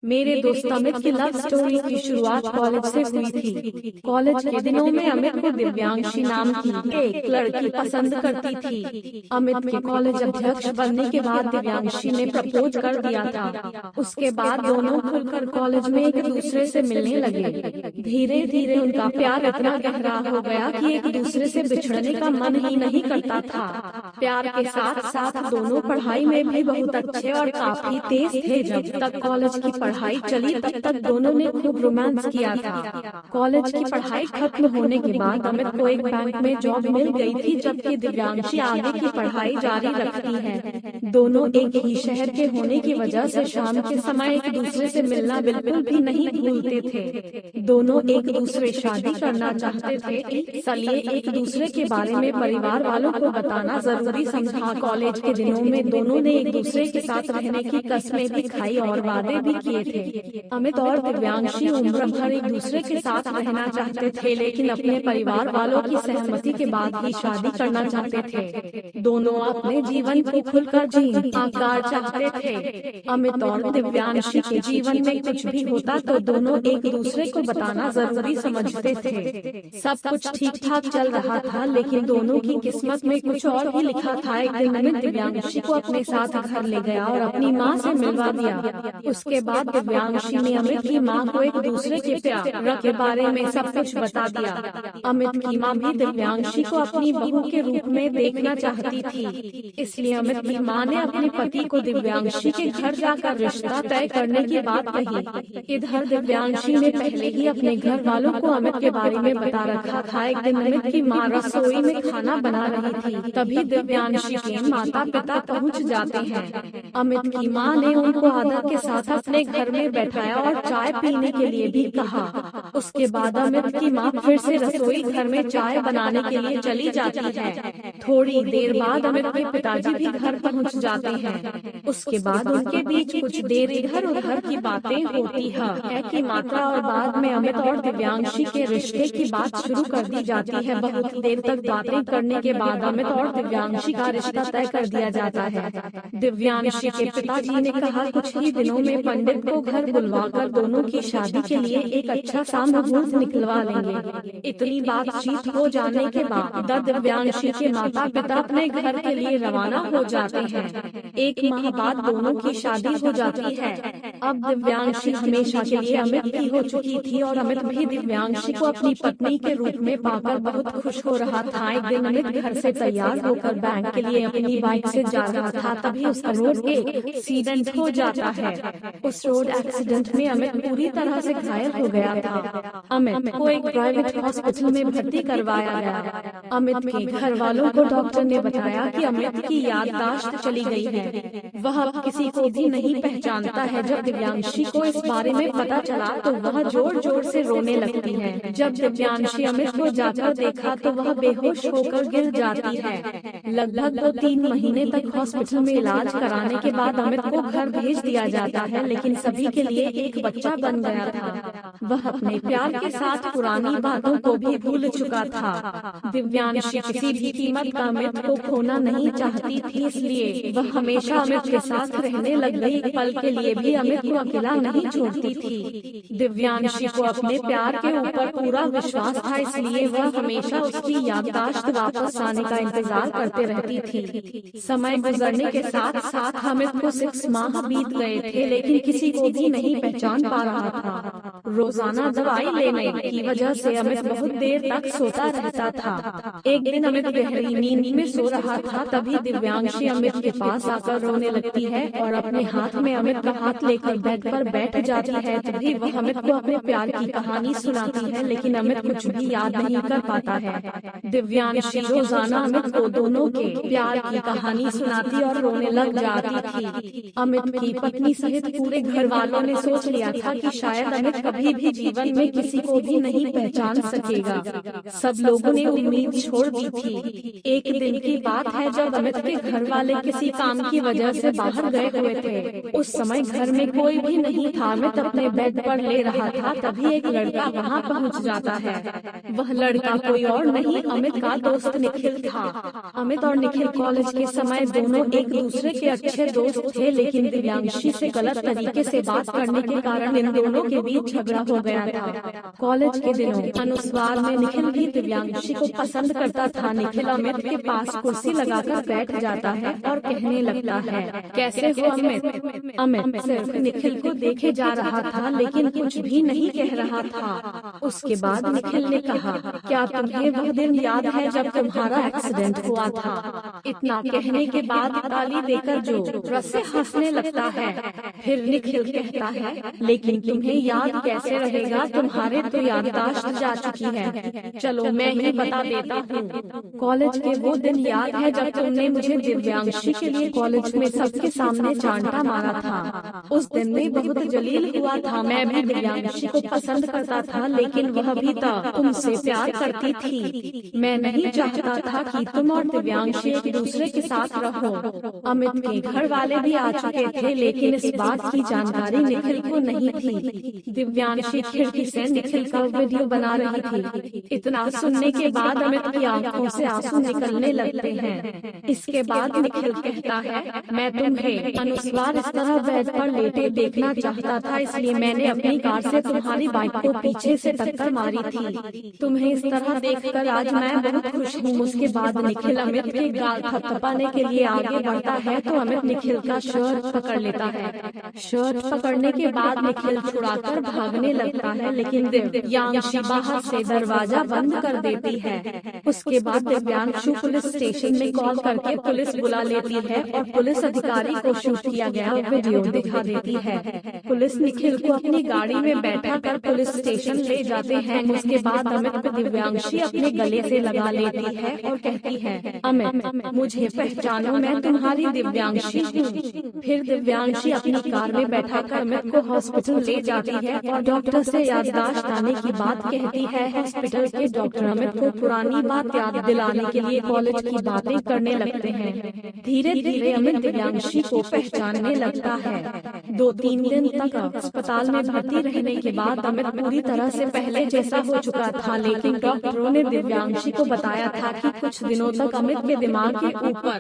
मेरे दोस्त अमित की लव स्टोरी की शुरुआत कॉलेज से हुई थी। कॉलेज के दिनों में अमित को दिव्यांशी नाम की एक लड़की पसंद करती थी। अमित के कॉलेज अध्यक्ष बनने के बाद दिव्यांशी ने प्रपोज कर दिया था। उसके बाद दोनों खुलकर कॉलेज में एक दूसरे से मिलने लगे। धीरे धीरे उनका प्यार इतना गहरा हो गया कि एक दूसरे से बिछड़ने का मन ही नहीं करता था। प्यार के साथ साथ दोनों पढ़ाई में भी बहुत अच्छे और काफी तेज थे। जब तक कॉलेज की पढ़ाई चली तब तक दोनों ने खूब रोमांस किया था। कॉलेज की पढ़ाई खत्म होने के बाद अमित को एक बैंक में जॉब मिल गई थी, जबकि दिव्यांशी आगे की पढ़ाई जारी रखती है। दोनों एक ही शहर के होने की वजह से शाम के समय एक दूसरे से मिलना बिल्कुल भी नहीं भूलते थे। दोनों एक दूसरे शादी करना चाहते थे, इसलिए एक दूसरे के बारे में परिवार वालों को बताना जरूरी समझा। कॉलेज के दिनों में दोनों ने एक दूसरे के साथ रहने की कस्में भी खाई और वादे भी किए थे। अमित और दिव्यांशी उम्र भर एक दूसरे के साथ रहना चाहते थे, लेकिन अपने परिवार वालों की सहमति के बाद ही शादी करना चाहते थे। दोनों अपने जीवन को खुलकर जीना चाहते थे। अमित और दिव्यांशी के जीवन में कुछ भी होता तो दोनों एक दूसरे को बताना जरूरी समझते थे। सब कुछ ठीक ठाक चल रहा था, लेकिन दोनों की किस्मत में कुछ और ही लिखा था। एक दिन अमित दिव्यांशी को अपने साथ घर ले गया और अपनी माँ से मिलवा दिया। उसके बाद दिव्यांशी ने अमित की माँ को एक दूसरे के प्यार के बारे में सब कुछ बता दिया। अमित की माँ भी दिव्यांशी को अपनी बहू के रूप में देखना चाहती थी, इसलिए अमित की माँ ने अपने पति को दिव्यांशी के घर जाकर रिश्ता तय करने की बात कही। इधर दिव्यांशी ने पहले ही अपने घर वालों को अमित के बारे में बता रखा था। एक दिन अमित की माँ रसोई में खाना बना रही थी, तभी दिव्यांशी के माता पिता पहुँच जाते हैं। अमित की माँ ने उनको आदर के साथ अपने घर में बैठाया और चाय पीने के लिए भी कहा। उसके बाद अमित की माँ फिर से रसोई घर में चाय बनाने के लिए चली जाती है। थोड़ी देर बाद अमित के पिताजी भी घर पहुंच जाते हैं। उसके बाद उनके बीच कुछ देर इधर उधर की बातें होती है कि मात्रा और बाद में अमित और दिव्यांशी के रिश्ते की बात शुरू कर दी जाती है। बहुत देर तक बातें करने के बाद अमित और दिव्यांशी का रिश्ता तय कर दिया जाता है। दिव्यांशी के पिताजी ने कहा कुछ ही दिनों में पंडित को घर बुलवाकर दोनों की शादी के लिए एक अच्छा सा मुहूर्त निकलवा लेंगे। इतनी बातचीत हो जाने के बाद दिव्यांशी के माता पिता अपने घर के लिए रवाना हो जाते हैं। एक माह बाद दोनों की शादी हो जाती है। अब दिव्यांशी हमेशा के लिए अमित की हो चुकी थी और अमित भी दिव्यांशी को अपनी पत्नी के रूप में पाकर बहुत खुश हो रहा था। एक दिन अमित घर से तैयार होकर बैंक के लिए अपनी बाइक से जा रहा था, तभी उसका रोड एक्सीडेंट हो जाता है। उस रोड एक्सीडेंट में अमित पूरी तरह से घायल हो गया था। अमित को एक प्राइवेट हॉस्पिटल में भर्ती करवाया गया। अमित के घर वालों को डॉक्टर ने बताया कि अमित की याददाश्त चली गई है, वह अब किसी को भी नहीं पहचानता है। जब दिव्यांशी को इस बारे में पता चला तो वह जोर जोर से रोने लगती है। जब दिव्यांशी अमित को जाकर देखा तो वह बेहोश होकर गिर जाती है। लगभग 2-3 महीने तक हॉस्पिटल में इलाज कराने के बाद अमित को घर भेज दिया जाता है, लेकिन सभी के लिए एक बच्चा बन गया था। वह अपने प्यार के साथ पुरानी बातों को भी भूल चुका था। दिव्यांशी किसी भी कीमत का अमित को खोना नहीं चाहती थी, इसलिए वह हमेशा अमित के साथ रहने लग गई। एक पल के लिए भी अमित को अकेला नहीं छोड़ती थी। दिव्यांशी को अपने प्यार के ऊपर पूरा विश्वास था, इसलिए वह हमेशा उसकी याददाश्त वापस आने का इंतजार करते रहती थी। समय गुजरने के साथ साथ अमित को 6 माह बीत गए थे, लेकिन किसी को भी नहीं पहचान पा रहा था। रोजाना दवाई लेने की वजह से अमित बहुत देर तक सोता रहता था। एक दिन अमित गहरी नींद में सो रहा था, तभी दिव्यांशी अमित के पास आकर रोने लगती है और अपने हाथ में अमित का हाथ लेकर बेड पर बैठ जाती है। तभी वह अमित को अपने प्यार की कहानी सुनाती है, लेकिन अमित कुछ भी याद नहीं कर पाता है। दिव्यांशी रोजाना अमित को दोनों के प्यार की कहानी सुनाती और रोने लग जाती थी। अमित की पत्नी सहित पूरे घर वालों ने सोच लिया था कि शायद अमित कभी भी जीवन में किसी को भी नहीं पहचान सकेगा। सब लोगों ने उम्मीद छोड़ दी थी। एक दिन की बात है जब अमित के घर वाले किसी काम की वजह से बाहर गए हुए थे। उस समय घर में कोई भी नहीं था। अमित अपने बेड पर ले रहा था, तभी एक लड़का वहां पहुंच जाता है। वह लड़का कोई और नहीं अमित का दोस्त निखिल था। अमित और निखिल कॉलेज के समय दोनों एक दूसरे के अच्छे दोस्त थे, लेकिन दिव्यांशी से गलत तरीके से बात करने के कारण इन दोनों के बीच झगड़ा हो गया था। कॉलेज के दिनों अनुस्वार में निखिल भी दिव्यांशी को पसंद करता था। निखिल अमित के पास कुर्सी लगाकर बैठ जाता है और कहने लगता है, कैसे हो अमित? अमित सिर्फ निखिल को देखे जा रहा था लेकिन कुछ भी नहीं कह रहा था। उसके बाद निखिल ने कहा, क्या तुम्हें वह दिन याद है जब तुम्हारा एक्सीडेंट हुआ था? इतना कहने के बाद ताली देकर जो रस से हंसने लगता है। फिर निखिल कहता है, लेकिन तुम्हें याद कैसे रहेगा, तुम्हारे तो याददाश्त जा चुकी है। चलो मैं ही बता देता हूँ। कॉलेज के वो दिन याद है जब तुमने मुझे दिव्यांशी के लिए कॉलेज में सबके सामने चांटा मारा था। उस दिन में बहुत जलील हुआ था। मैं भी दिव्यांशी को पसंद करता था लेकिन वह भी तुमसे प्यार करती थी। मैं नहीं चाहता था कि तुम और दिव्यांशी एक दूसरे के साथ रहो। अमित के घर वाले भी आ चुके थे लेकिन इस बात की जानकारी निखिल को नहीं थी। दिव्यांशी खिड़की से निखिल का वीडियो बना रही थी। इतना सुनने के बाद अमित की आंखों से आंसू निकलने लगते हैं। इसके बाद निखिल कहता है, मैं तुम्हें अनुस्वार इस तरह बेड पर लेटे देखना चाहता था, इसलिए मैंने अपनी कार से तुम्हारी बाइक को पीछे से टक्कर मारी थी। तुम्हें इस तरह देखकर आज मैं बहुत खुश हूँ। उसके बाद निखिल अमित के गाल थपथपाने के लिए आगे बढ़ता है तो अमित निखिल का शर्ट पकड़ लेता है। शर्ट पकड़ने के बाद निखिल छुड़ाकर भागने लगता है लेकिन दिव्यांशी बाहर से दरवाजा बंद कर देती है। उसके बाद दिव्यांशु पुलिस स्टेशन में कॉल करके पुलिस बुला लेती है और पुलिस अधिकारी को शूट किया गया वीडियो दिखा देती है। पुलिस निखिल को अपनी गाड़ी में बैठा कर पुलिस स्टेशन ले जाते हैं। उसके बाद अमित को दिव्यांशी अपने गले से लगा लेती है और कहती है, अमित मुझे पहचानो, मैं तुम्हारी दिव्यांशी हूँ। फिर दिव्यांशी अपनी कार में बैठा कर अमित को हॉस्पिटल ले जाती है और डॉक्टर से याददाश्त आने की बात कहती है। हॉस्पिटल के डॉक्टर अमित को पुरानी बात याद दिलाने के लिए कॉलेज की बातें करने लगते हैं। धीरे धीरे अमित दिव्यांशी को पहचानने लगता है। 2-3 दिन तक अस्पताल में भर्ती रहने के बाद अमित पूरी तरह से पहले जैसा हो चुका था लेकिन डॉक्टरों ने दिव्यांशी को बताया था कि कुछ दिनों तक अमित के दिमाग के ऊपर